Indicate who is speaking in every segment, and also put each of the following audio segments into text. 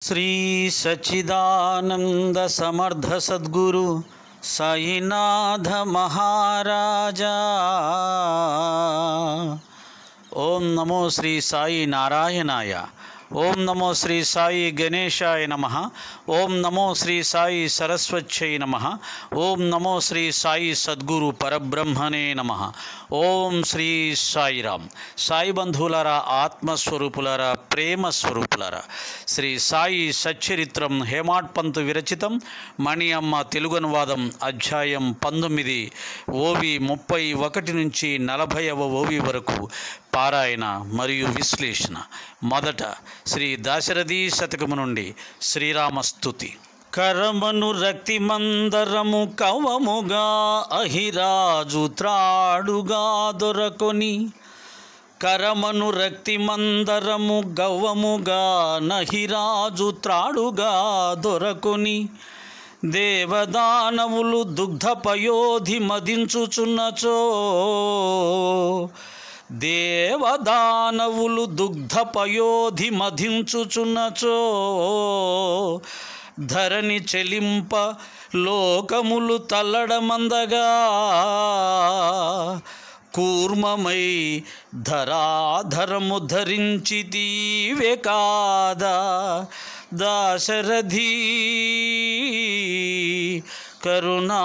Speaker 1: श्री सच्चिदानंद समर्थ सद्गुरु साईनाथ महाराजा। ओम नमो श्री साई नारायणाय। ओम नमो श्री साई गणेशाय नमः। ओम नमो श्री साई सरस्वत्यै नमः। ओम नमो श्री साई सद्गुरु परब्रह्मणे नमः। ఓం శ్రీ సాయిరామ్। సాయి బంధువులారా, ఆత్మస్వరూపులారా, ప్రేమ స్వరూపులారా, శ్రీ సాయి సచ్చరిత్రం హేమాడ్ పంత్ విరచితం, మణి అమ్మ తెలుగు అనువాదం, అధ్యాయం 19, ఓవి 31 నుంచి 40వ ఓవి వరకు పారాయణ మరియు విశ్లేషణ। మొదట శ్రీ దాశరథి శతకము నుండి శ్రీరామస్తుతి। కరమను రక్తి మందరము కవముగా అహిరాజు త్రాడుగా దొరకొని, కరమను రక్తి మందరము గవ్వముగా నహిరాజు త్రాడుగా దొరకొని, దేవదానవులు దుగ్ధపయోధి మదించుచున్నచో, దేవదానవులు దుగ్ధపయోధి మధించుచున్నచో, ధరణి చెలింప లోకములు తల్లడమందగా, కూర్మమై ధరాధరము ధరించితీవే కాదా దాశరథి కరుణాపయోనిధి।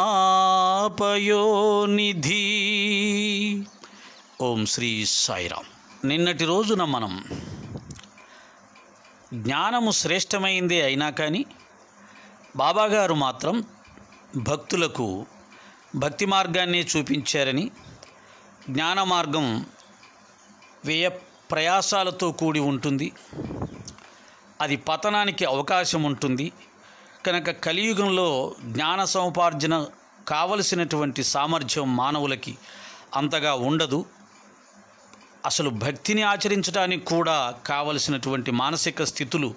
Speaker 1: ఓం శ్రీ సాయిరామ్। నిన్నటి రోజున మనం జ్ఞానము శ్రేష్టమైందే అయినా కానీ బాబాగారు మాత్రం భక్తులకు భక్తి మార్గాన్ని చూపించారని, జ్ఞాన మార్గం వ్యయ ప్రయాసాలతో కూడి ఉంటుంది, అది పతనానికి అవకాశం ఉంటుంది కనుక కలియుగంలో జ్ఞాన సముపార్జన కావలసినటువంటి సామర్థ్యం మానవులకి అంతగా ఉండదు। అసలు భక్తిని ఆచరించడానికి కూడా కావలసినటువంటి మానసిక స్థితులు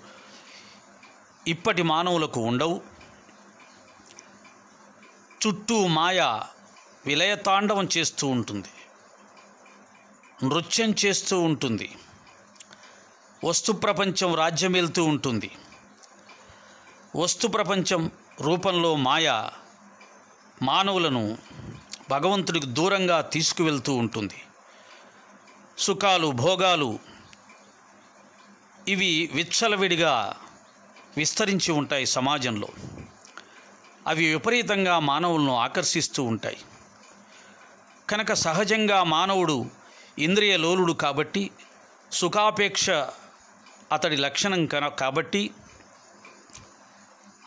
Speaker 1: ఇప్పటి మానవులకు ఉండవు। చుట్టూ మాయ విలయతాండవం చేస్తూ ఉంటుంది, నృత్యం చేస్తూ ఉంటుంది, వస్తు ప్రపంచం రాజ్యమేలుతూ ఉంటుంది। వస్తు ప్రపంచం రూపంలో మాయ మానవులను భగవంతుడికి దూరంగా తీసుకువెళ్తూ ఉంటుంది। సుఖాలు, భోగాలు ఇవి విచ్చలవిడిగా విస్తరించి ఉంటాయి సమాజంలో, అవి విపరీతంగా మానవులను ఆకర్షిస్తూ ఉంటాయి కనుక సహజంగా మానవుడు ఇంద్రియ లోలుడు కాబట్టి, సుఖాపేక్ష అతడి లక్షణం కాబట్టి,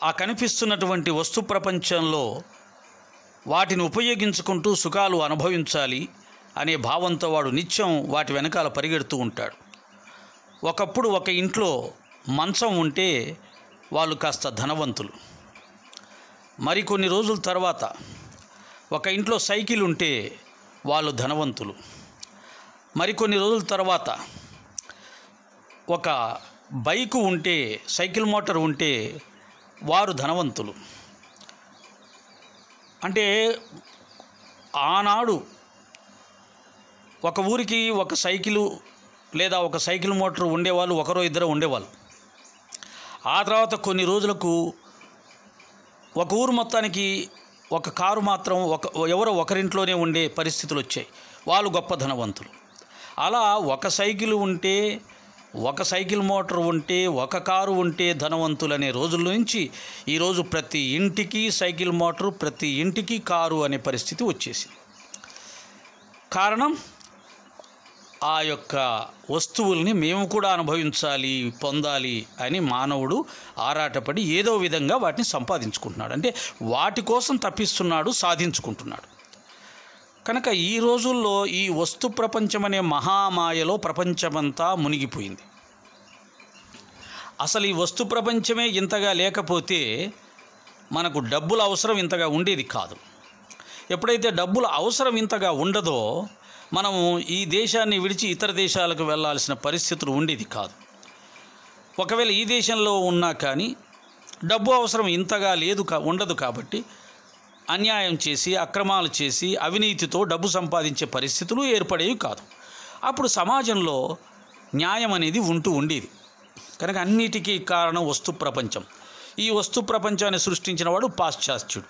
Speaker 1: ఆ కనిపిస్తున్నటువంటి వస్తు ప్రపంచంలో వాటిని ఉపయోగించుకుంటూ సుఖాలు అనుభవించాలి అనే భావంతో వాడు నిత్యం వాటి వెనకాల పరిగెడుతూ ఉంటాడు। ఒకప్పుడు ఒక ఇంట్లో మంచం ఉంటే వాళ్ళు కాస్త ధనవంతులు, మరికొన్ని రోజుల తర్వాత ఒక ఇంట్లో సైకిల్ ఉంటే వాళ్ళు ధనవంతులు, మరికొన్ని రోజుల తర్వాత ఒక బైకు ఉంటే, సైకిల్ మోటార్ ఉంటే వారు ధనవంతులు। అంటే ఆనాడు ఒక ఊరికి ఒక సైకిలు లేదా ఒక సైకిల్ మోటార్ ఉండేవాళ్ళు, ఒకరో ఇద్దరు ఉండేవాళ్ళు। ఆ తర్వాత కొన్ని రోజులకు ఒక ఊరు మొత్తానికి ఒక కారు మాత్రం ఎవరో ఒకరింట్లోనే ఉండే పరిస్థితులు వచ్చాయి, వాళ్ళు గొప్ప ధనవంతులు। అలా ఒక సైకిల్ ఉంటే, ఒక సైకిల్ మోటార్ ఉంటే, ఒక కారు ఉంటే ధనవంతులు అనే రోజుల నుంచి ఈరోజు ప్రతి ఇంటికి సైకిల్ మోటారు, ప్రతి ఇంటికి కారు అనే పరిస్థితి వచ్చేసింది। కారణం ఆ యొక్క వస్తువుల్ని మేము కూడా అనుభవించాలి, పొందాలి అని మానవుడు ఆరాటపడి ఏదో విధంగా వాటిని సంపాదించుకుంటున్నాడు, అంటే వాటి కోసం తప్పిస్తున్నాడు, సాధించుకుంటున్నాడు కనుక ఈ రోజుల్లో ఈ వస్తు ప్రపంచం అనే మహామాయలో ప్రపంచమంతా మునిగిపోయింది। అసలు ఈ వస్తు ప్రపంచమే ఇంతగా లేకపోతే మనకు డబ్బుల అవసరం ఇంతగా ఉండేది కాదు। ఎప్పుడైతే డబ్బుల అవసరం ఇంతగా ఉండదో మనము ఈ దేశాన్ని విడిచి ఇతర దేశాలకు వెళ్ళాల్సిన పరిస్థితులు ఉండేది కాదు। ఒకవేళ ఈ దేశంలో ఉన్నా కానీ డబ్బు అవసరం ఇంతగా ఉండదు కాబట్టి అన్యాయం చేసి, అక్రమాలు చేసి, అవినీతితో డబ్బు సంపాదించే పరిస్థితులు ఏర్పడేవి కాదు। అప్పుడు సమాజంలో న్యాయం అనేది ఉండేది। కనుక అన్నిటికీ కారణం వస్తు ప్రపంచం. ఈ వస్తు ప్రపంచాన్ని సృష్టించిన వాడు పాశ్చాత్యుడు.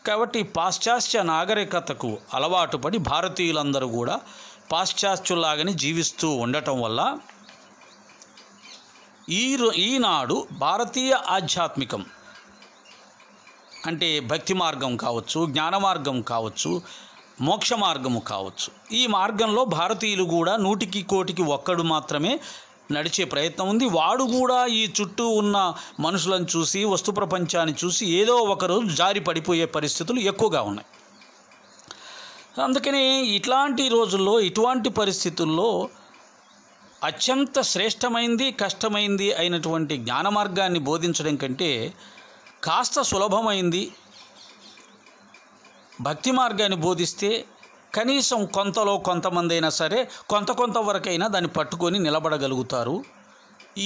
Speaker 1: కాబట్టి పాశ్చాత్య నాగరికతకు అలవాటు పడి భారతీయులందరూ కూడా పాశ్చాత్యులాగానే జీవిస్తూ ఉండటం వల్ల ఈనాడు భారతీయ ఆధ్యాత్మికం అంటే భక్తి మార్గం కావచ్చు, జ్ఞాన మార్గం కావచ్చు, మోక్ష మార్గము కావచ్చు, ఈ మార్గంలో భారతీయులు కూడా 100కి 1 ఒక్కడు మాత్రమే నడిచే ప్రయత్నం ఉంది. వాడు కూడా ఈ చుట్టూ ఉన్న మనుషులను చూసి, వస్తు ప్రపంచాన్ని చూసి ఏదో ఒకరోజు జారి పడిపోయే పరిస్థితులు ఎక్కువగా ఉన్నాయి. అందుకని ఇట్లాంటి రోజుల్లో, ఇటువంటి పరిస్థితుల్లో అత్యంత శ్రేష్టమైంది, కష్టమైంది అయినటువంటి జ్ఞాన మార్గాన్ని బోధించడం కంటే కాస్త సులభమైంది భక్తి మార్గాన్ని బోధిస్తే కనీసం కొంతలో కొంతమంది అయినా సరే కొంత వరకైనా దాన్ని పట్టుకొని నిలబడగలుగుతారు.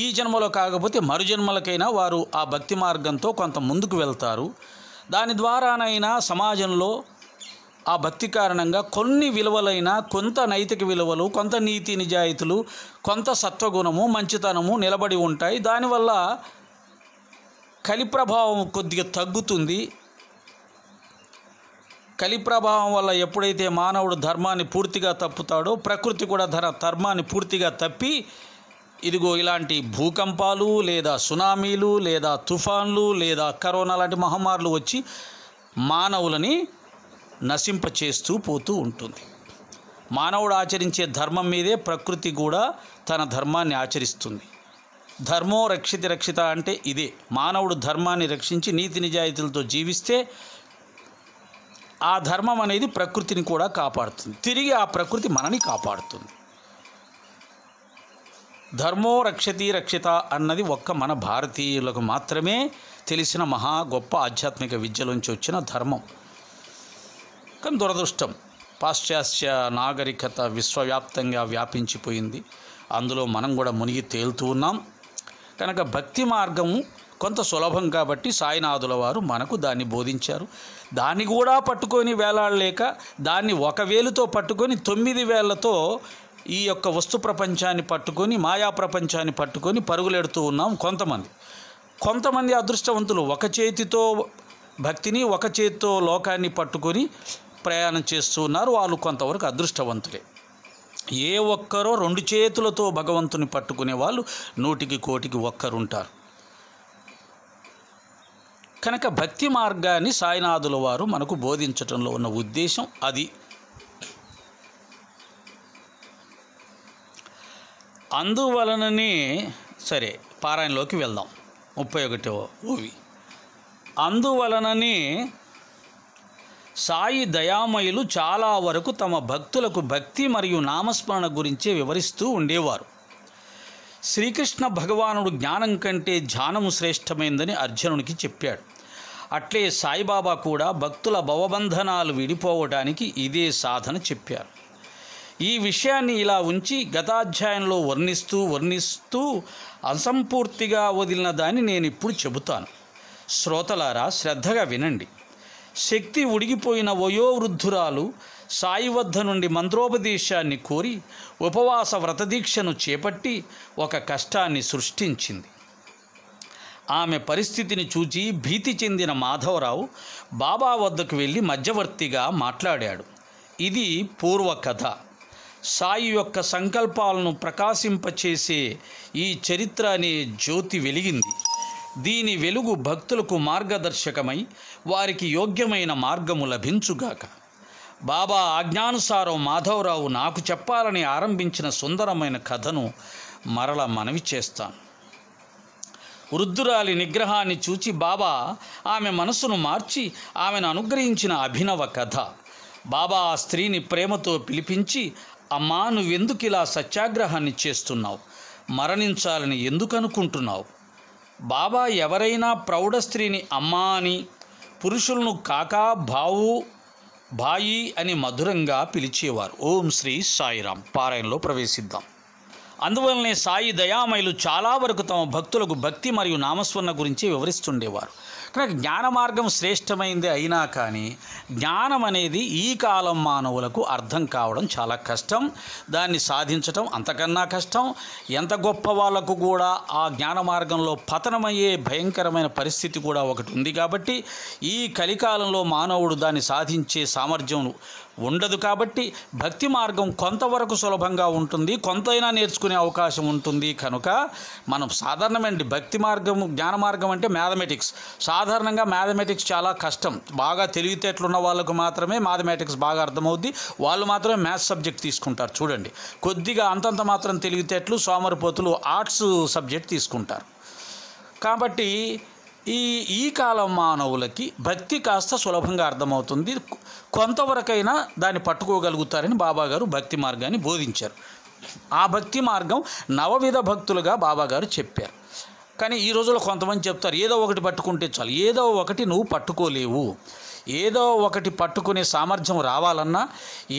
Speaker 1: ఈ జన్మలో కాకపోతే మరు జన్మలకైనా వారు ఆ భక్తి మార్గంతో కొంత ముందుకు వెళ్తారు. దాని ద్వారానైనా సమాజంలో ఆ భక్తి కారణంగా కొన్ని విలువలైన, కొంత నైతిక విలువలు, కొంత నీతి నిజాయితీలు, కొంత సత్వగుణము, మంచితనము నిలబడి ఉంటాయి. దానివల్ల కలి ప్రభావం కొద్దిగా తగ్గుతుంది. కలి ప్రభావం వల్ల ఎప్పుడైతే మానవుడు ధర్మాన్ని పూర్తిగా తప్పుతాడో ప్రకృతి కూడా ధర్మాన్ని పూర్తిగా తప్పి ఇదిగో ఇలాంటి భూకంపాలు లేదా సునామీలు లేదా తుఫాన్లు లేదా కరోనా లాంటి మహమ్మారులు వచ్చి మానవులని నశింపచేస్తూ పోతూ ఉంటుంది. మానవుడు ఆచరించే ధర్మం మీదే ప్రకృతి కూడా తన ధర్మాన్ని ఆచరిస్తుంది. ధర్మో రక్షిత రక్షిత అంటే ఇదే. మానవుడు ధర్మాన్ని రక్షించి నీతి నిజాయితీలతో జీవిస్తే ఆ ధర్మం అనేది ప్రకృతిని కూడా కాపాడుతుంది. తిరిగి ఆ ప్రకృతి మనని కాపాడుతుంది. ధర్మో రక్షతి రక్షిత అన్నది ఒక్క మన భారతీయులకు మాత్రమే తెలిసిన మహా గొప్ప ఆధ్యాత్మిక విద్యలోంచి వచ్చిన ధర్మం. కానీ దురదృష్టం, పాశ్చాత్య నాగరికత విశ్వవ్యాప్తంగా వ్యాపించిపోయింది. అందులో మనం కూడా మునిగి తేలుతూ ఉన్నాం. కనుక భక్తి మార్గము కొంత సులభం కాబట్టి సాయినాథుల వారు మనకు దాన్ని బోధించారు. దాన్ని కూడా పట్టుకొని వేలాడలేక దాన్ని ఒక వేలుతో పట్టుకొని 9 వేళ్లతో ఈ యొక్క వస్తు ప్రపంచాన్ని పట్టుకొని, మాయా ప్రపంచాన్ని పట్టుకొని పరుగులెడుతూ ఉన్నాం. కొంతమంది అదృష్టవంతులు ఒక చేతితో భక్తిని, ఒక చేతితో లోకాన్ని పట్టుకొని ప్రయాణం చేస్తూ ఉన్నారు. వాళ్ళు కొంతవరకు అదృష్టవంతులే. ఏ ఒక్కరో 2 చేతులతో భగవంతుని పట్టుకునే వాళ్ళు 100కి 1 ఒక్కరుంటారు. కనుక భక్తి మార్గాన్ని సాయినాథుల వారు మనకు బోధించటంలో ఉన్న ఉద్దేశం అది. అందువలననే సరే పారాయణలోకి వెళ్దాం. 31వ ఓవి. అందువలననే సాయి దయామయులు చాలా వరకు తమ భక్తులకు భక్తి మరియు నామస్మరణ గురించే వివరిస్తూ ఉండేవారు. శ్రీకృష్ణ భగవానుడు జ్ఞానం కంటే ధ్యానము శ్రేష్టమైందని అర్జునునికి చెప్పాడు. అట్లే సాయిబాబా కూడా భక్తుల భవబంధనాలు విడిపోవడానికి ఇదే సాధన చెప్పారు. ఈ విషయాన్ని ఇలా ఉంచి గతాధ్యాయంలో వర్ణిస్తూ అసంపూర్తిగా వదిలిన దాన్ని నేను ఇప్పుడు చెబుతాను. శ్రోతలారా శ్రద్ధగా వినండి. శక్తి ఉడిగిపోయిన వయోవృద్ధురాలు సాయి వద్ద నుండి మంత్రోపదేశాన్ని కోరి ఉపవాస వ్రతదీక్షను చేపట్టి ఒక కష్టాన్ని సృష్టించింది. ఆమె పరిస్థితిని చూచి భీతి చెందిన మాధవరావు బాబా వద్దకు వెళ్ళి మధ్యవర్తిగా మాట్లాడాడు. ఇది పూర్వకథ. సాయి యొక్క సంకల్పాలను ప్రకాశింపచేసే ఈ చరిత్ర అనే జ్యోతి వెలిగింది. దీని వెలుగు భక్తులకు మార్గదర్శకమై వారికి యోగ్యమైన మార్గము లభించుగాక. బాబా ఆజ్ఞానుసారం మాధవరావు నాకు చెప్పాలని ఆరంభించిన సుందరమైన కథను మరల మనవి చేస్తాను. వృద్ధురాలి నిగ్రహాన్ని చూచి బాబా ఆమె మనసును మార్చి ఆమెను అనుగ్రహించిన అభినవ కథ. బాబా ఆ స్త్రీని ప్రేమతో పిలిపించి, అమ్మా, నువ్వెందుకు ఇలా సత్యాగ్రహాన్ని చేస్తున్నావు? మరణించాలని ఎందుకు అనుకుంటున్నావు? బాబా ఎవరైనా ప్రౌఢ స్త్రీని అమ్మా అని, పురుషులను కాకా, బావు, బాయి అని మధురంగా పిలిచేవారు. ఓం శ్రీ సాయిరాం. పారాయణలో ప్రవేశిద్దాం. అందువల్లనే సాయి దయామయులు చాలా వరకు తమ భక్తులకు భక్తి మరియు నామస్మరణ గురించి వివరిస్తుండేవారు. కనుక జ్ఞాన మార్గం శ్రేష్టమైంది అయినా కానీ జ్ఞానం అనేది ఈ కాలం మానవులకు అర్థం కావడం చాలా కష్టం. దాన్ని సాధించటం అంతకన్నా కష్టం. ఎంత గొప్ప వాళ్ళకు కూడా ఆ జ్ఞాన మార్గంలో పతనమయ్యే భయంకరమైన పరిస్థితి కూడా ఒకటి ఉంది. కాబట్టి ఈ కలికాలంలో మానవుడు దాన్ని సాధించే సామర్థ్యం ఉండదు. కాబట్టి భక్తి మార్గం కొంతవరకు సులభంగా ఉంటుంది, కొంతైనా నేర్చుకునే అవకాశం ఉంటుంది. కనుక మనం సాధారణమైన భక్తి మార్గం, జ్ఞాన మార్గం అంటే మ్యాథమెటిక్స్. సాధారణంగా మ్యాథమెటిక్స్ చాలా కష్టం. బాగా తెలివితేటలున్న వాళ్ళకు మాత్రమే మ్యాథమెటిక్స్ బాగా అర్థమవుద్ది. వాళ్ళు మాత్రమే మ్యాథ్స్ సబ్జెక్ట్ తీసుకుంటారు. చూడండి, కొద్దిగా అంతంత మాత్రం తెలివితేటలు సోమరిపోతులు ఆర్ట్స్ సబ్జెక్ట్ తీసుకుంటారు. కాబట్టి ఈ కాలం మానవులకి భక్తి కాస్త సులభంగా అర్థమవుతుంది. కొంతవరకైనా దాన్ని పట్టుకోగలుగుతారని బాబాగారు భక్తి మార్గాన్ని బోధించారు. ఆ భక్తి మార్గం నవవిధ భక్తులుగా బాబాగారు చెప్పారు. కానీ ఈ రోజుల్లో కొంతమంది చెప్తారు, ఏదో ఒకటి పట్టుకుంటే చాలు. ఏదో ఒకటి నువ్వు పట్టుకోలేవు. ఏదో ఒకటి పట్టుకునే సామర్థ్యం రావాలన్నా,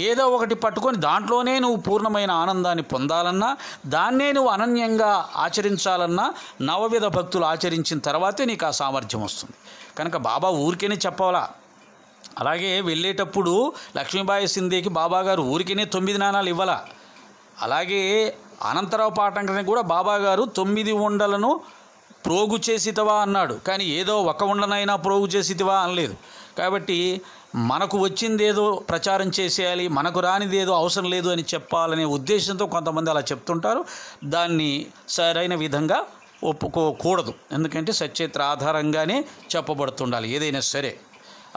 Speaker 1: ఏదో ఒకటి పట్టుకొని దాంట్లోనే నువ్వు పూర్ణమైన ఆనందాన్ని పొందాలన్నా, దాన్నే నువ్వు అనన్యంగా ఆచరించాలన్నా నవవిధ భక్తులు ఆచరించిన తర్వాతే నీకు ఆ సామర్థ్యం వస్తుంది. కనుక బాబా ఊరికేనే చెప్పవాలా. అలాగే వెళ్ళేటప్పుడు లక్ష్మీబాయి సింధేకి బాబాగారు ఊరికేనే 9 నాణాలు ఇవ్వాల. అలాగే అనంతరావు పాటంకని కూడా బాబాగారు 9 ఉండలను ప్రోగు చేసితవా అన్నాడు. కానీ ఏదో ఒక ఉండనైనా ప్రోగు చేసితివా అనలేదు. కాబట్టి మనకు వచ్చిందేదో ప్రచారం చేసేయాలి, మనకు రానిదేదో అవసరం లేదు అని చెప్పాలనే ఉద్దేశంతో కొంతమంది అలా చెప్తుంటారు. దాన్ని సరైన విధంగా ఒప్పుకోకూడదు. ఎందుకంటే సచేత్ర ఆధారంగానే చెప్పబడుతుండాలి ఏదైనా సరే.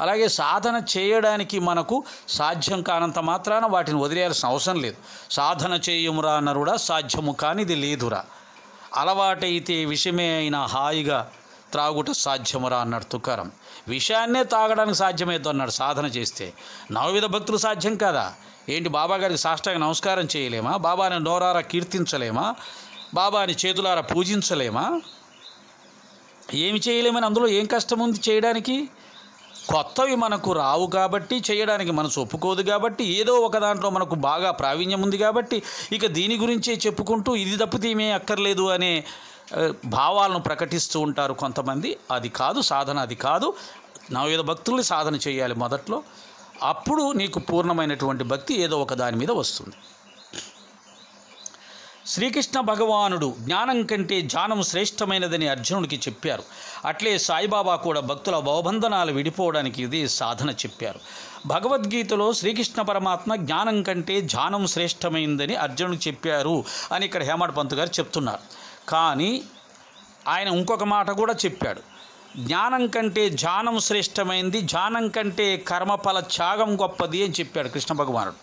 Speaker 1: అలాగే సాధన చేయడానికి మనకు సాధ్యం కానంత మాత్రాన వాటిని వదిలేయాల్సిన అవసరం లేదు. సాధన చేయుమురా నరుడా, సాధ్యము కానిది లేదురా. అలవాటైతే విషమే అయినా హాయిగా త్రాగుట సాధ్యమురా అన్నాడు తుకారం. విషయాన్నే తాగడానికి సాధ్యమవుతుంది అన్నాడు సాధన చేస్తే. నవవిధ భక్తులు సాధ్యం కాదా? ఏంటి బాబాగారికి సాష్టాంగ నమస్కారం చేయలేమా? బాబాని నోరారా కీర్తించలేమా? బాబాని చేతులారా పూజించలేమా? ఏమి చేయలేమని అందులో ఏం కష్టం ఉంది చేయడానికి? కొత్తవి మనకు రావు కాబట్టి, చేయడానికి మనసు ఒప్పుకోదు కాబట్టి, ఏదో ఒక దాంట్లో మనకు బాగా ప్రావీణ్యం ఉంది కాబట్టి ఇక దీని గురించే చెప్పుకుంటూ ఇది తప్పితే ఏమీ అక్కర్లేదు అనే భావాలను ప్రకటిస్తూ ఉంటారు కొంతమంది. అది కాదు సాధన, అది కాదు. నవవిధ భక్తుల్ని సాధన చేయాలి మొదట్లో. అప్పుడు నీకు పూర్ణమైనటువంటి భక్తి ఏదో ఒక దాని మీద వస్తుంది. శ్రీకృష్ణ భగవానుడు జ్ఞానం కంటే ధ్యానం శ్రేష్టమైనదని అర్జునుడికి చెప్పారు. అట్లే సాయిబాబా కూడా భక్తుల భవబంధనాలు విడిపోవడానికి ఇది సాధన చెప్పారు. భగవద్గీతలో శ్రీకృష్ణ పరమాత్మ జ్ఞానం కంటే ధ్యానం శ్రేష్టమైందని అర్జునుడికి చెప్పారు అని ఇక్కడ హేమడ్ పంత్ గారు చెప్తున్నారు. కానీ ఆయన ఇంకొక మాట కూడా చెప్పాడు. జ్ఞానం కంటే ధ్యానం శ్రేష్టమైంది, ధ్యానం కంటే కర్మఫల త్యాగం గొప్పది అని చెప్పాడు కృష్ణ భగవానుడు.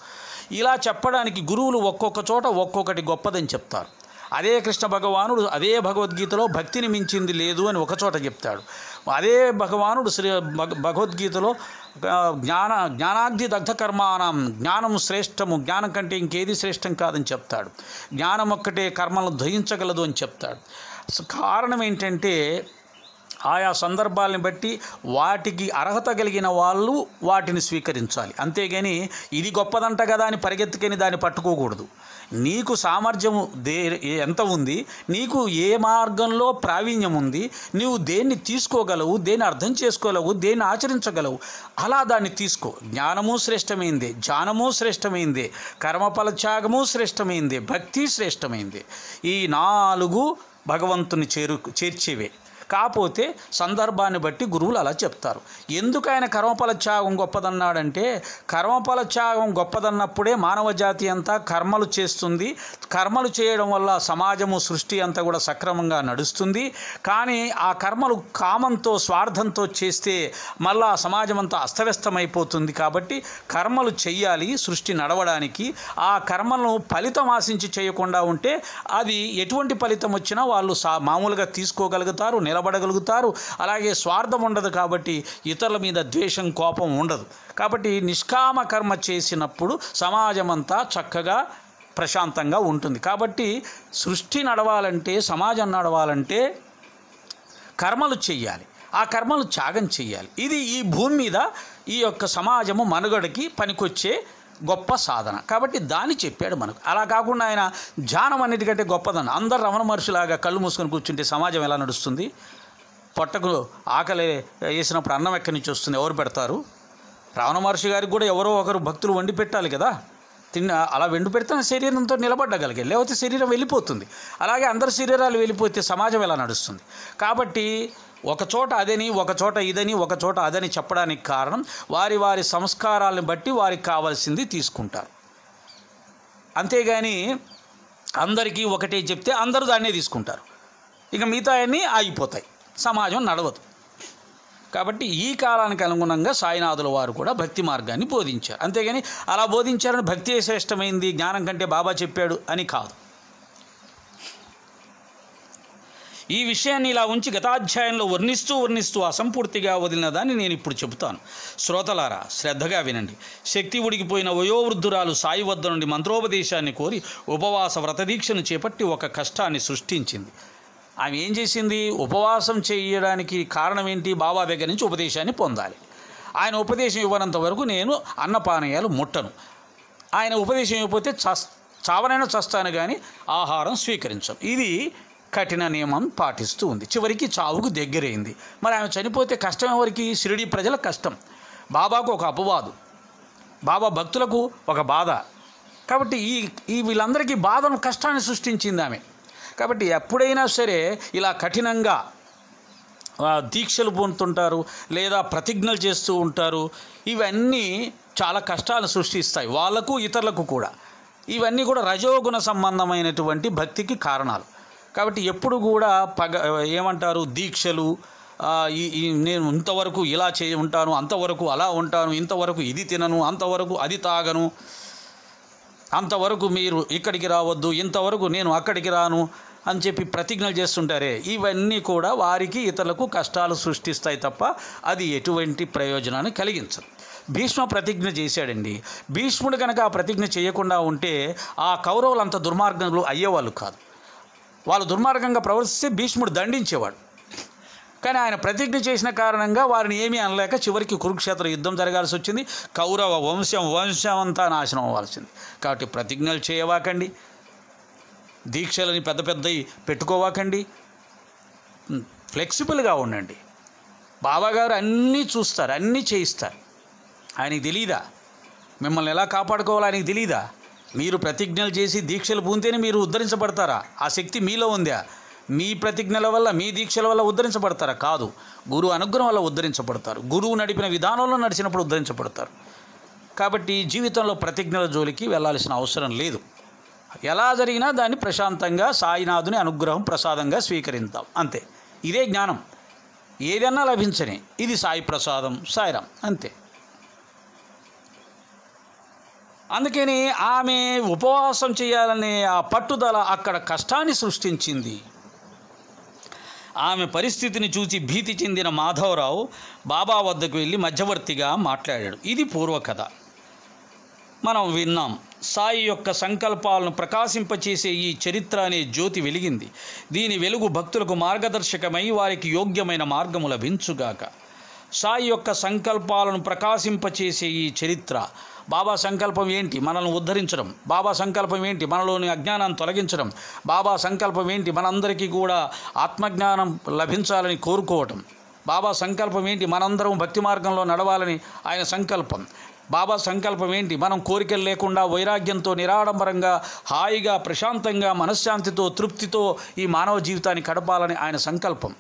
Speaker 1: ఇలా చెప్పడానికి గురువులు ఒక్కొక్క చోట ఒక్కొక్కటి గొప్పదని చెప్తారు. అదే కృష్ణ భగవానుడు అదే భగవద్గీతలో భక్తిని మించింది లేదు అని ఒకచోట చెప్తాడు. అదే భగవానుడు భగవద్గీతలో జ్ఞానాగ్ని దగ్ధ కర్మానం జ్ఞానం శ్రేష్టము, జ్ఞానం కంటే ఇంకేది శ్రేష్టం కాదని చెప్తాడు. జ్ఞానం ఒక్కటే కర్మలను దహించగలదు అని చెప్తాడు. కారణం ఏంటంటే ఆయా సందర్భాలను బట్టి వాటికి అర్హత కలిగిన వాళ్ళు వాటిని స్వీకరించాలి. అంతేగాని ఇది గొప్పదంట కదా అని పరిగెత్తుకొని దాన్ని పట్టుకోకూడదు. నీకు సామర్థ్యము ఎంత ఉంది, నీకు ఏ మార్గంలో ప్రావీణ్యం ఉంది, నీవు దేన్ని తీసుకోగలవు, దేన్ని అర్థం చేసుకోగలవు, దేన్ని ఆచరించగలవు, అలా దాన్ని తీసుకో. జ్ఞానము శ్రేష్టమైందే, ధ్యానము శ్రేష్టమైందే, కర్మఫల త్యాగము శ్రేష్టమైందే, భక్తి శ్రేష్టమైందే. ఈ 4 భగవంతుని చేర్చేవే. కాకపోతే సందర్భాన్ని బట్టి గురువులు అలా చెప్తారు. ఎందుకు ఆయన కర్మఫల త్యాగం గొప్పదన్నాడంటే, కర్మఫల త్యాగం గొప్పదన్నప్పుడే మానవ జాతి అంతా కర్మలు చేస్తుంది. కర్మలు చేయడం వల్ల సమాజము సృష్టి అంతా కూడా సక్రమంగా నడుస్తుంది. కానీ ఆ కర్మలు కామంతో స్వార్థంతో చేస్తే మళ్ళా సమాజం అంతా అస్తవ్యస్తమైపోతుంది. కాబట్టి కర్మలు చెయ్యాలి సృష్టి నడవడానికి. ఆ కర్మలను ఫలితం ఆశించి చేయకుండా ఉంటే అది ఎటువంటి ఫలితం వచ్చినా వాళ్ళు మామూలుగా తీసుకోగలుగుతారు, నిలబడగలుగుతారు. అలాగే స్వార్థం ఉండదు కాబట్టి ఇతరుల మీద ద్వేషం, కోపం ఉండదు. కాబట్టి నిష్కామ కర్మ చేసినప్పుడు సమాజం అంతా చక్కగా ప్రశాంతంగా ఉంటుంది. కాబట్టి సృష్టి నడవాలంటే, సమాజం నడవాలంటే కర్మలు చెయ్యాలి, ఆ కర్మలు త్యాగం చెయ్యాలి. ఇది ఈ భూమి మీద ఈ యొక్క సమాజము మనుగడకి పనికొచ్చే గొప్ప సాధన. కాబట్టి దాన్ని చెప్పాడు మనకు. అలా కాకుండా ఆయన ధ్యానం అన్నిటికంటే గొప్పదన్న. అందరు రమణ మహర్షిలాగా కళ్ళు మూసుకొని కూర్చుంటే సమాజం ఎలా నడుస్తుంది? పొట్టకు ఆకలి వేసినప్పుడు అన్నం ఎక్కడి నుంచి వస్తుంది? ఎవరు పెడతారు? రమణ మహర్షి గారికి కూడా ఎవరో ఒకరు భక్తులు వండి పెట్టాలి కదా. అలా వండి పెడితే శరీరంతో నిలబడగలిగే, లేకపోతే శరీరం వెళ్ళిపోతుంది. అలాగే అందరి శరీరాలు వెళ్ళిపోతే సమాజం ఎలా నడుస్తుంది? కాబట్టి ఒక చోట అదని, ఒక చోట ఇదని, ఒక చోట అదని చెప్పడానికి కారణం వారి వారి సంస్కారాలను బట్టి వారికి కావాల్సింది తీసుకుంటారు. అంతేగాని అందరికీ ఒకటే చెప్తే అందరూ దాన్నే తీసుకుంటారు. ఇక మిగతా అన్నీ ఆగిపోతాయి, సమాజం నడవదు. కాబట్టి ఈ కాలానికి అనుగుణంగా సాయినాథుల వారు కూడా భక్తి మార్గాన్ని బోధించారు. అంతేగాని అలా బోధించారని భక్తి శ్రేష్టమైంది, జ్ఞానం కంటే బాబా చెప్పాడు అని కాదు. ఈ విషయాన్ని ఇలా ఉంచి గతాధ్యాయంలో వర్ణిస్తూ అసంపూర్తిగా వదిలిన దాన్ని నేను ఇప్పుడు చెబుతాను. శ్రోతలారా శ్రద్ధగా వినండి. శక్తి ఉడికిపోయిన వయోవృద్ధురాలు సాయి వద్ద నుండి మంత్రోపదేశాన్ని కోరి ఉపవాస వ్రతదీక్షను చేపట్టి ఒక కష్టాన్ని సృష్టించింది. ఆమె ఏం చేసింది? ఉపవాసం చేయడానికి కారణం ఏంటి? బాబా దగ్గర నుంచి ఉపదేశాన్ని పొందాలి. ఆయన ఉపదేశం ఇవ్వనంత వరకు నేను అన్నపానీయాలు ముట్టను. ఆయన ఉపదేశం ఇవ్వకపోతే చావనైనా చస్తాను కానీ ఆహారం స్వీకరించను. ఇది కఠిన నియమం పాటిస్తూ ఉంది. చివరికి చావుకు దగ్గరైంది. మరి ఆమె చనిపోతే కష్టం ఎవరికి? షిరిడీ ప్రజలకు కష్టం, బాబాకు ఒక అపవాదు, బాబా భక్తులకు ఒక బాధ. కాబట్టి ఈ వీళ్ళందరికీ బాధను, కష్టాన్ని సృష్టించింది ఆమె. కాబట్టి ఎప్పుడైనా సరే ఇలా కఠినంగా దీక్షలు పొందుతుంటారు లేదా ప్రతిజ్ఞలు చేస్తూ ఉంటారు. ఇవన్నీ చాలా కష్టాలు సృష్టిస్తాయి వాళ్ళకు, ఇతరులకు కూడా. ఇవన్నీ కూడా రజోగుణ సంబంధమైనటువంటి భక్తికి కారణాలు. కాబట్టి ఎప్పుడు కూడా ఏమంటారు, దీక్షలు, నేను ఇంతవరకు ఇలా ఉంటాను, అంతవరకు అలా ఉంటాను, ఇంతవరకు ఇది తినను, అంతవరకు అది తాగను, అంతవరకు మీరు ఇక్కడికి రావద్దు, ఇంతవరకు నేను అక్కడికి రాను అని చెప్పి ప్రతిజ్ఞలు చేస్తుంటారే, ఇవన్నీ కూడా వారికి, ఇతరులకు కష్టాలు సృష్టిస్తాయి తప్ప అది ఎటువంటి ప్రయోజనాన్ని కలిగించదు. భీష్మ ప్రతిజ్ఞ చేశాడండి. భీష్ముడు కనుక ఆ ప్రతిజ్ఞ చేయకుండా ఉంటే ఆ కౌరవులు అంత దుర్మార్గంలో అయ్యేవాళ్ళు కాదు. వాళ్ళు దుర్మార్గంగా ప్రవర్తిస్తే భీష్ముడు దండించేవాడు. కానీ ఆయన ప్రతిజ్ఞ చేసిన కారణంగా వారిని ఏమీ అనలేక చివరికి కురుక్షేత్ర యుద్ధం జరగాల్సి వచ్చింది. కౌరవ వంశం అంతా నాశనం అవ్వాల్సింది. కాబట్టి ప్రతిజ్ఞలు చేయవాకండి, దీక్షలని పెద్ద పెద్దవి పెట్టుకోవాకండి, ఫ్లెక్సిబుల్గా ఉండండి. బాబాగారు అన్నీ చూస్తారు, అన్నీ చేయిస్తారు. ఆయనకి తెలీదా మిమ్మల్ని ఎలా కాపాడుకోవాలో? ఆయనకి తెలీదా? మీరు ప్రతిజ్ఞలు చేసి దీక్షలు పూంతేనే మీరు ఉద్ధరించబడతారా? ఆ శక్తి మీలో ఉందా? మీ ప్రతిజ్ఞల వల్ల, మీ దీక్షల వల్ల ఉద్ధరించబడతారా? కాదు, గురువు అనుగ్రహం వల్ల ఉద్ధరించబడతారు. గురువు నడిపిన విధానంలో నడిచినప్పుడు ఉద్ధరించబడతారు. కాబట్టి జీవితంలో ప్రతిజ్ఞల జోలికి వెళ్ళాల్సిన అవసరం లేదు. ఎలా జరిగినా దాన్ని ప్రశాంతంగా సాయినాథుని అనుగ్రహం ప్రసాదంగా స్వీకరిద్దాం, అంతే. ఇదే జ్ఞానం. ఏదన్నా లభించని ఇది సాయి ప్రసాదం, సాయిరాం, అంతే. అందుకని ఆమె ఉపవాసం చేయాలనే ఆ పట్టుదల అక్కడ కష్టాన్ని సృష్టించింది. ఆమె పరిస్థితిని చూసి భీతి చెందిన మాధవరావు బాబా వద్దకు వెళ్ళి మధ్యవర్తిగా మాట్లాడాడు. ఇది పూర్వకథ. మనం విన్నాం. సాయి యొక్క సంకల్పాలను ప్రకాశింపచేసే ఈ చరిత్ర అనే జ్యోతి వెలిగింది. దీని వెలుగు భక్తులకు మార్గదర్శకమై వారికి యోగ్యమైన మార్గము లభించుగాక. సాయి యొక్క సంకల్పాలను ప్రకాశింపచేసే ఈ చరిత్ర. బాబా సంకల్పం ఏంటి? మనల్ని ఉద్ధరించడం. బాబా సంకల్పం ఏంటి? మనలోని అజ్ఞానాన్ని తొలగించడం. బాబా సంకల్పం ఏంటి? మనందరికీ కూడా ఆత్మజ్ఞానం లభించాలని కోరుకోవటం. బాబా సంకల్పం ఏంటి? మనందరం భక్తి మార్గంలో నడవాలని ఆయన సంకల్పం. బాబా సంకల్పం ఏంటి? మనం కోరికలు లేకుండా వైరాగ్యంతో నిరాడంబరంగా హాయిగా ప్రశాంతంగా మనశ్శాంతితో తృప్తితో ఈ మానవ జీవితాన్ని గడపాలని ఆయన సంకల్పం.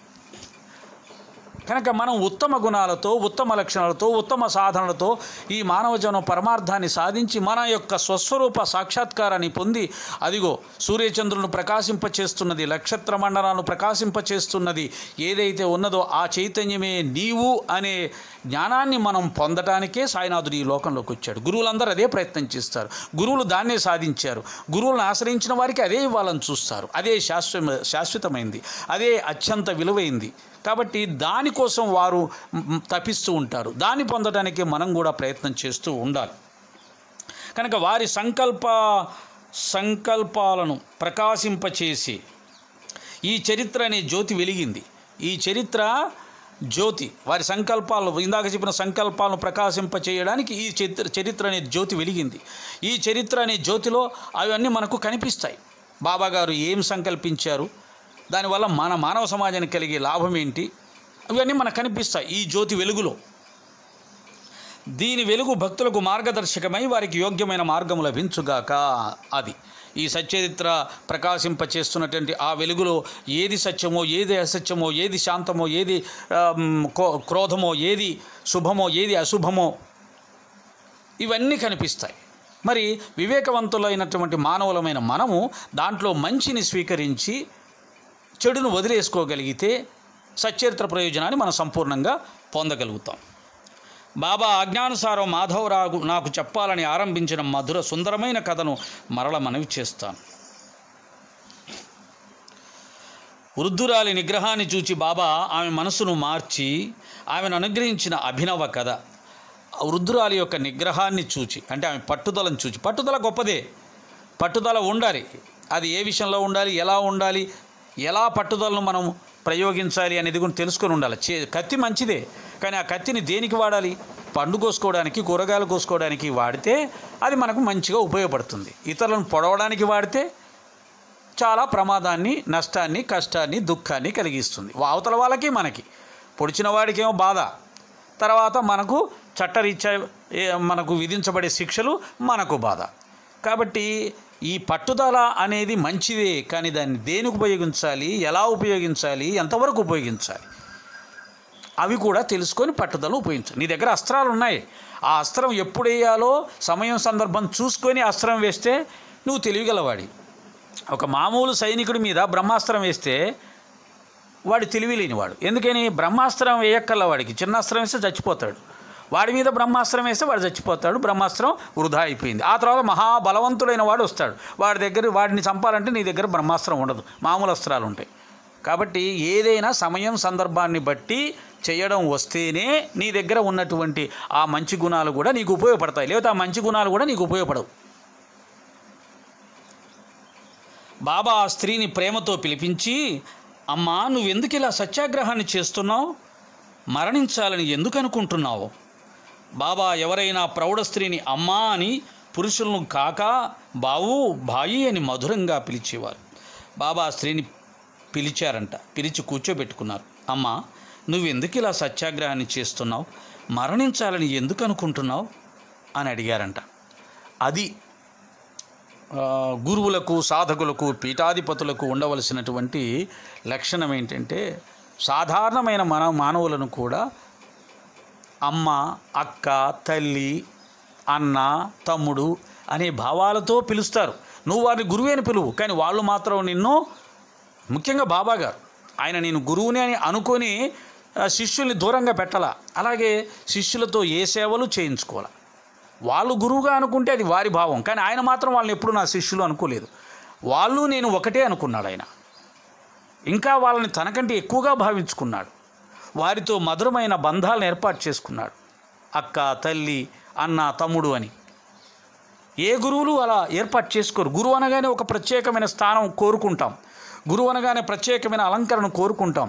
Speaker 1: కనుక మనం ఉత్తమ గుణాలతో, ఉత్తమ లక్షణాలతో, ఉత్తమ సాధనలతో ఈ మానవ జనం పరమార్థాన్ని సాధించి మన యొక్క స్వస్వరూప సాక్షాత్కారాన్ని పొంది, అదిగో సూర్యచంద్రులను ప్రకాశింపచేస్తున్నది, నక్షత్ర మండలాలను ప్రకాశింపచేస్తున్నది ఏదైతే ఉన్నదో ఆ చైతన్యమే నీవు అనే జ్ఞానాన్ని మనం పొందటానికే సాయినాథుడు ఈ లోకంలోకి వచ్చాడు. గురువులందరూ అదే ప్రయత్నం చేస్తారు. గురువులు దాన్నే సాధించారు. గురువులను ఆశ్రయించిన వారికి అదే ఇవ్వాలని చూస్తారు. అదే శాశ్వతమైంది, అదే అత్యంత విలువైంది. కాబట్టి దానికోసం వారు తపిస్తూ ఉంటారు. దాన్ని పొందడానికి మనం కూడా ప్రయత్నం చేస్తూ ఉండాలి. కనుక వారి సంకల్పాలను ప్రకాశింపచేసి ఈ చరిత్ర అనే జ్యోతి వెలిగింది. ఈ చరిత్ర జ్యోతి, వారి సంకల్పాలు, ఇందాక చెప్పిన సంకల్పాలను ప్రకాశింపచేయడానికి ఈ చరిత్ర అనే జ్యోతి వెలిగింది. ఈ చరిత్ర అనే జ్యోతిలో అవన్నీ మనకు కనిపిస్తాయి. బాబాగారు ఏం సంకల్పించారు, దానివల్ల మన మానవ సమాజానికి కలిగే లాభం ఏంటి, ఇవన్నీ మనకు కనిపిస్తాయి ఈ జ్యోతి వెలుగులో. దీని వెలుగు భక్తులకు మార్గదర్శకమై వారికి యోగ్యమైన మార్గము లభించుగాక. అది ఈ సచ్చరిత్ర ప్రకాశింపచేస్తున్నటువంటి ఆ వెలుగులో ఏది సత్యమో, ఏది అసత్యమో, ఏది శాంతమో, ఏది క్రోధమో, ఏది శుభమో, ఏది అశుభమో, ఇవన్నీ కనిపిస్తాయి. మరి వివేకవంతులైనటువంటి మానవులమైన మనము దాంట్లో మంచిని స్వీకరించి చెడును వదిలేసుకోగలిగితే సచ్చరిత్ర ప్రయోజనాన్ని మనం సంపూర్ణంగా పొందగలుగుతాం. బాబా ఆజ్ఞానుసారం మాధవరావు నాకు చెప్పాలని ఆరంభించిన మధుర సుందరమైన కథను మరల మనవి చేస్తాను. వృద్ధురాలి నిగ్రహాన్ని చూచి బాబా ఆమె మనసును మార్చి ఆమెను అనుగ్రహించిన అభినవ కథ. వృద్ధురాలి యొక్క నిగ్రహాన్ని చూచి, అంటే ఆమె పట్టుదలను చూచి, పట్టుదల గొప్పదే, పట్టుదల ఉండాలి. అది ఏ విషయంలో ఉండాలి, ఎలా ఉండాలి, ఎలా పట్టుదలను మనం ప్రయోగించాలి అనేది కూడా తెలుసుకొని ఉండాలి. కత్తి మంచిదే, కానీ ఆ కత్తిని దేనికి వాడాలి? పండు కోసుకోవడానికి, కూరగాయలు కోసుకోవడానికి వాడితే అది మనకు మంచిగా ఉపయోగపడుతుంది. ఇతరులను పొడవడానికి వాడితే చాలా ప్రమాదాన్ని, నష్టాన్ని, కష్టాన్ని, దుఃఖాన్ని కలిగిస్తుంది. అవతల వాళ్ళకి మనకి, పొడిచిన వాడికేమో బాధ, తర్వాత మనకు చట్టరీత్యా మనకు విధించబడే శిక్షలు మనకు బాధ. కాబట్టి ఈ పట్టుదల అనేది మంచిదే, కానీ దాన్ని దేనికి ఉపయోగించాలి, ఎలా ఉపయోగించాలి, ఎంతవరకు ఉపయోగించాలి, అవి కూడా తెలుసుకొని పట్టుదల ఉపయోగించాలి. నీ దగ్గర అస్త్రాలు ఉన్నాయి, ఆ అస్త్రం ఎప్పుడు వేయాలో సమయం సందర్భం చూసుకొని అస్త్రం వేస్తే నువ్వు తెలివిగలవాడి. ఒక మామూలు సైనికుడి మీద బ్రహ్మాస్త్రం వేస్తే వాడు తెలివి లేనివాడు. ఎందుకని? బ్రహ్మాస్త్రం వేయక్కల వాడికి, చిన్న అస్త్రం వేస్తే చచ్చిపోతాడు. వాడి మీద బ్రహ్మాస్త్రం వేస్తే వాడు చచ్చిపోతాడు, బ్రహ్మాస్త్రం వృధా అయిపోయింది. ఆ తర్వాత మహాబలవంతుడైన వాడు వస్తాడు, వాడిని చంపాలంటే నీ దగ్గర బ్రహ్మాస్త్రం ఉండదు, మామూలు అస్త్రాలు ఉంటాయి. కాబట్టి ఏదైనా సమయం సందర్భాన్ని బట్టి చేయడం వస్తేనే నీ దగ్గర ఉన్నటువంటి ఆ మంచి గుణాలు కూడా నీకు ఉపయోగపడతాయి, లేకపోతే ఆ మంచి గుణాలు కూడా నీకు ఉపయోగపడవు. బాబా ఆ స్త్రీని ప్రేమతో పిలిపించి, అమ్మా, నువ్వెందుకు ఇలా సత్యాగ్రహాన్ని చేస్తున్నావు, మరణించాలని ఎందుకు అనుకుంటున్నావు? బాబా ఎవరైనా ప్రౌఢ స్త్రీని అమ్మా అని, పురుషులను కాక బావు, బాయి అని మధురంగా పిలిచేవారు. బాబా ఆ స్త్రీని పిలిచారంట, పిలిచి కూర్చోబెట్టుకున్నారు. అమ్మా, నువ్వెందుకు ఇలా సత్యాగ్రహాన్ని చేస్తున్నావు, మరణించాలని ఎందుకు అనుకుంటున్నావు అని అడిగారంట. అది గురువులకు, సాధకులకు, పీఠాధిపతులకు ఉండవలసినటువంటి లక్షణం ఏంటంటే, సాధారణమైన మానవులను కూడా అమ్మ, అక్క, తల్లి, అన్న, తమ్ముడు అనే భావాలతో పిలుస్తారు. నువ్వు వారిని గురువే అని పిలువు, కానీ వాళ్ళు మాత్రం నిన్ను, ముఖ్యంగా బాబాగారు ఆయన నేను గురువుని అని అనుకొని శిష్యుల్ని దూరంగా పెట్టాలా. అలాగే శిష్యులతో ఏ సేవలు చేయించుకోవాలా. వాళ్ళు గురువుగా అనుకుంటే అది వారి భావం, కానీ ఆయన మాత్రం వాళ్ళని ఎప్పుడు నా శిష్యులు అనుకోలేదు. వాళ్ళు నేను ఒకటే అనుకున్నాడు ఆయన. ఇంకా వాళ్ళని తనకంటే ఎక్కువగా భావించుకున్నాడు. వారితో మధురమైన బంధాలను ఏర్పాటు చేసుకున్నాడు. అక్క, తల్లి, అన్న, తమ్ముడు అని. ఏ గురువులు అలా ఏర్పాటు చేసుకోరు. గురువు అనగానే ఒక ప్రత్యేకమైన స్థానం కోరుకుంటాం, గురువు అనగానే ప్రత్యేకమైన అలంకరణ కోరుకుంటాం,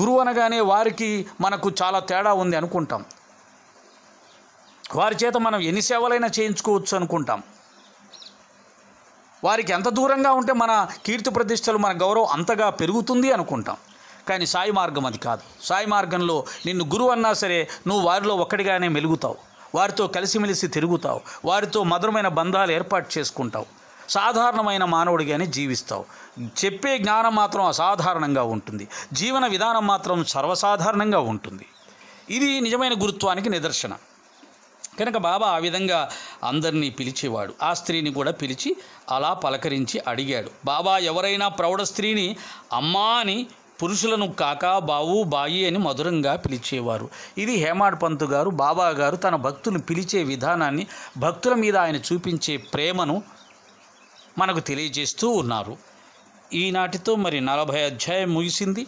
Speaker 1: గురువు అనగానే వారికి మనకు చాలా తేడా ఉంది అనుకుంటాం, వారి చేత మనం ఎన్ని సేవలైనా చేయించుకోవచ్చు అనుకుంటాం. వారికి ఎంత దూరంగా ఉంటే మన కీర్తి ప్రతిష్టలు, మన గౌరవం అంతగా పెరుగుతుంది అనుకుంటాం. కానీ సాయి మార్గం అది కాదు. సాయి మార్గంలో నిన్ను గురువు అన్నా సరే నువ్వు వారిలో ఒక్కడిగానే మెలుగుతావు, వారితో కలిసిమెలిసి తిరుగుతావు, వారితో మధురమైన బంధాలు ఏర్పాటు చేసుకుంటావు, సాధారణమైన మానవుడిగానే జీవిస్తావు. చెప్పే జ్ఞానం మాత్రం అసాధారణంగా ఉంటుంది, జీవన విధానం మాత్రం సర్వసాధారణంగా ఉంటుంది. ఇది నిజమైన గురుత్వానికి నిదర్శనం. కనుక బాబా ఆ విధంగా అందరినీ పిలిచేవాడు. ఆ స్త్రీని కూడా పిలిచి అలా పలకరించి అడిగాడు. బాబా ఎవరైనా ప్రౌఢ స్త్రీని అమ్మా అని, పురుషులను కాక బావు, బాయి అని మధురంగా పిలిచేవారు. ఇది హేమాడ్ పంత్ గారు, బాబా గారు తన భక్తులను పిలిచే విధానాన్ని, భక్తుల మీద ఆయన చూపించే ప్రేమను మనకు తెలియజేస్తూ ఉన్నారు. ఈనాటితో మరి 40 అధ్యాయం ముగిసింది.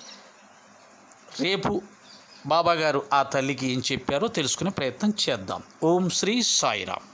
Speaker 1: రేపు బాబాగారు ఆ తల్లికి ఏం చెప్పారో తెలుసుకునే ప్రయత్నం చేద్దాం. ఓం శ్రీ సాయిరామ్.